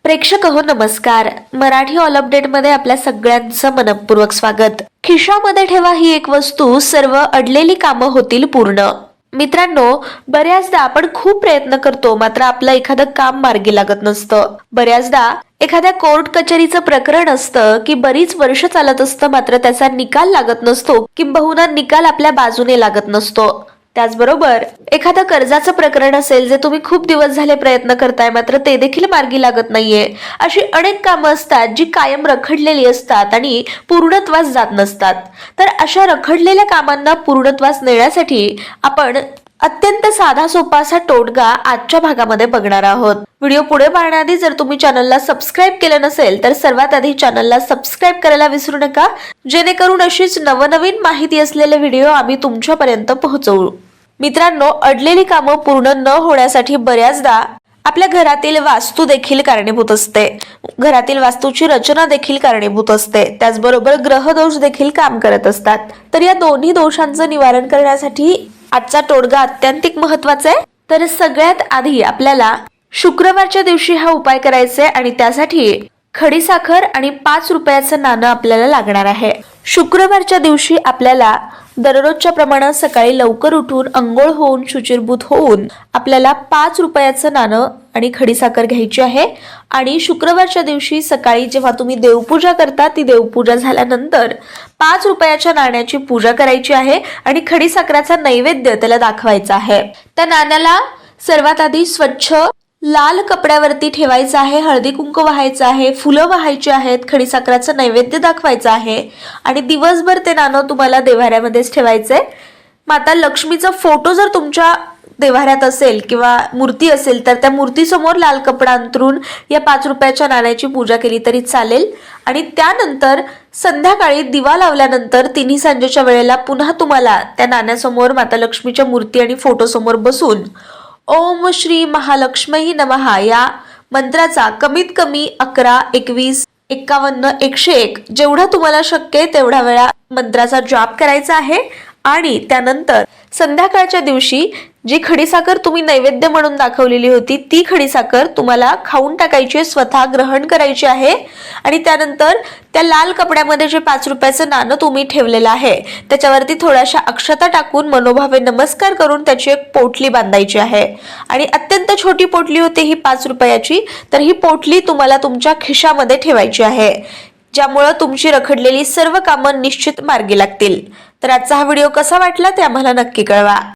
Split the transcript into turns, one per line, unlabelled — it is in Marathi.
प्रेक्षक हो नमस्कार. मराठी ऑल अपडेट मध्ये आपल्या सगळ्यांचं मनपूर्वक स्वागत. खिशामध्ये ठेवा ही एक वस्तू, सर्व अडलेली कामं होतील पूर्ण. मित्रांनो, बऱ्याचदा आपण खूप प्रयत्न करतो, मात्र आपलं एखादं काम मार्गी लागत नसतं. बऱ्याचदा एखाद्या कोर्ट कचेरीचं प्रकरण असतं की बरीच वर्ष चालत असतं, मात्र त्याचा निकाल लागत नसतो, किंबहुना निकाल आपल्या बाजूने लागत नसतो. त्याचबरोबर एखादं कर्जाचं प्रकरण असेल, जे तुम्ही खूप दिवस झाले प्रयत्न करताय, मात्र ते देखील मार्गी लागत नाहीये. अशी अनेक कामं असतात जी कायम रखडलेली असतात आणि पूर्णत्वास जात नसतात. तर अशा रखडलेल्या कामांना पूर्णत्वास नेण्यासाठी आपण अत्यंत साधा सोपा असा टोटगा आजच्या भागामध्ये बघणार आहोत. व्हिडिओ पुढे पाहण्याआधी जर तुम्ही चॅनलला सबस्क्राईब केलं नसेल तर सर्वात आधी चॅनलला सबस्क्राईब करायला विसरू नका, जेणेकरून अशीच नवनवीन माहिती असलेले व्हिडिओ आम्ही तुमच्यापर्यंत पोहोचवू. मित्रांनो, अडलेली कामं पूर्ण न होण्यासाठी बऱ्याचदा आपल्या घरातील वास्तू देखील कारणीभूत असते. घरातील वास्तूची रचना देखील कारणीभूत असते. त्याचबरोबर ग्रहदोष देखील काम करत असतात. तर या दोन्ही दोषांचं निवारण करण्यासाठी आजचा टोटगा अत्यंतिक महत्वाचा आहे. तर सगळ्यात आधी आपल्याला शुक्रवारच्या दिवशी हा उपाय करायचा आहे आणि त्यासाठी खडीसाखर आणि 5 रुपयाचं नाणं आपल्याला लागणार आहे. शुक्रवारच्या दिवशी आपल्याला दररोजच्या प्रमाणे सकाळी लवकर उठून अंघोळ होऊन शुचिर्भूत होऊन आपल्याला 5 रुपयाचं नाणं आणि खडीसाखर घ्यायची आहे. आणि शुक्रवारच्या दिवशी सकाळी जेव्हा तुम्ही देवपूजा करता, ती देवपूजा झाल्यानंतर 5 रुपयाच्या नाण्याची पूजा करायची आहे आणि खडीसाखराचा नैवेद्य त्याला दाखवायचा आहे. त्या नाण्याला सर्वात आधी स्वच्छ लाल कपड्यावरती ठेवायचं आहे, हळदी कुंकू वाहायचं आहे, फुलं वाहायची आहेत, खडीसाखराचं नैवेद्य दाखवायचं आहे आणि दिवसभर ते नाणं तुम्हाला देव्हाऱ्यामध्येच ठेवायचंय. माता लक्ष्मीचा फोटो जर तुमच्या देव्हाऱ्यात असेल किंवा मूर्ती असेल तर त्या मूर्तीसमोर लाल कपडा अंतरून या 5 रुपयाच्या नाण्याची पूजा केली तरी चालेल. आणि त्यानंतर संध्याकाळी दिवा लावल्यानंतर तिन्ही सांजेच्या वेळेला पुन्हा तुम्हाला त्या नाण्यासमोर माता लक्ष्मीच्या मूर्ती आणि फोटो समोर बसून ओम श्री महालक्ष्मी नमः या मंत्राचा कमीत कमी 11, 21, 51, 101 जेवढा तुम्हाला शक्य आहे तेवढा वेळा मंत्राचा जाप करायचा आहे. आणि त्यानंतर संध्याकाळच्या दिवशी जी खडीसाखर तुम्ही नैवेद्य म्हणून दाखवलेली होती, ती खडीसाखर तुम्हाला खाऊन टाकायची, स्वतः ग्रहण करायची आहे. आणि त्यानंतर त्या लाल कपड्यामध्ये जे 5 रुपयाचं नाणं तुम्ही ठेवलेलं आहे त्याच्यावरती थोड्याशा अक्षता टाकून मनोभावे नमस्कार करून त्याची एक पोटली बांधायची आहे. आणि अत्यंत छोटी पोटली होती ही 5 रुपयाची, तर ही पोटली तुम्हाला तुमच्या खिशामध्ये ठेवायची आहे, ज्यामुळे तुमची रखडलेली सर्व कामं निश्चित मार्गी लागतील. तर आजचा हा व्हिडिओ कसा वाटला ते आम्हाला नक्की कळवा.